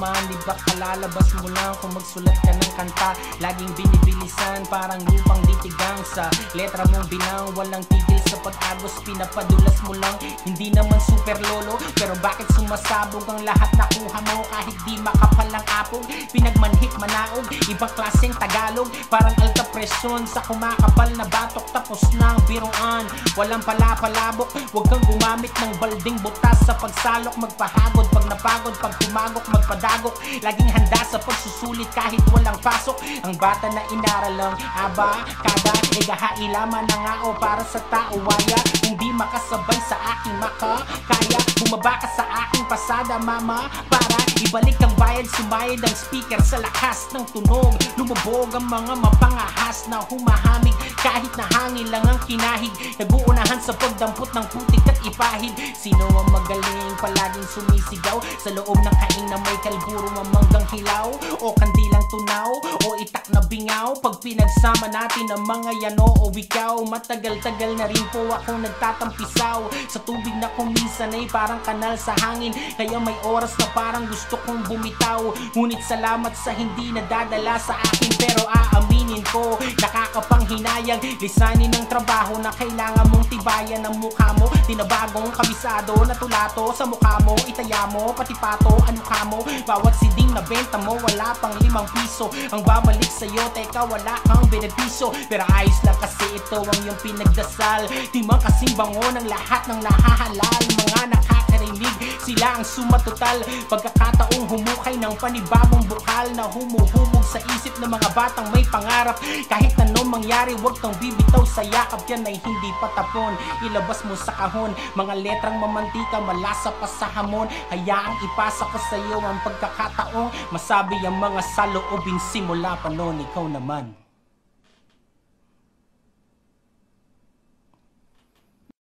naman, di ba kalalabas mo lang kung magsulat ka ng kanta? Laging binibilisan, parang lupang ditigang. Sa letra mong bilang, walang tigil sa pag-agos, pinapadulas mo lang. Hindi naman super lolo, pero bakit sumasabog ang lahat nakuha mo? Kahit di makapal ang apog, pinagmanhik manaog, ibang klaseng Tagalog, parang alta presyon sa kumakapal na batok. Tapos na ang biruan, walang palapalabok. Huwag kang gumamit ng balding butas sa pagsalok. Magpahagod pag napagod, pag tumagok magpadagok. Laging handa sa pagsusulit kahit walang pasok. Ang bata na inaral lang aba, kada igahailaman na nga o para sa tao. Waya, hindi makasabay sa aking makakaya. Bumaba ka sa aking pasada mama, para ibalik ang bayad. Sumayad ang speaker sa lakas ng tunog. Lumubog ang mga mapangahas na humahamig. Kahit na hangin lang ang kinahig, nag-uunahan sa pagdampot ng putik at ipahid. Sino ang magaling palaging sumisigaw sa loob ng kaing na may kalburo, mamanggang hilaw o kandilang tunaw o itak na bingaw? Pag pinagsama natin ang mga yano o ikaw, matagal-tagal na rin po ako nagtatampisaw sa tubig na kuminsan ay parang kanal sa hangin. Kaya may oras na parang gusto kong bumitaw. Ngunit salamat sa hindi nadadala sa akin, pero aaminin ko, nakakapanghinayang lisanin ng trabaho na kailangan mong tibayan ang mukha mo. Tinabagong kabisado na tulato sa mukha mo, itaya mo, pati pato, ano ka mo? Bawat siding na benta mo, wala pang 5 piso ang babalik sa'yo, teka wala kang benepisyo. Pero ayos lang kasi ito ang iyong pinagdasal. Di man kasing bango ng lahat ng nahahalal. Mga nakakarinig, sila ang sumatotal. Pagkakataong humukay ng panibagong bukal na humuhubog sa isip ng mga batang may pangarap. Kahit anong mangyari, huwag kang bibitaw sa yakap, yan ay hindi patapon. Ilabas mo sa kahon, mga letrang mamantika, malasa pa sa hamon. Hayaang ipasa ko sa iyo ang pagkakataong masabi ang mga saloobin simula pa noon. Ikaw naman.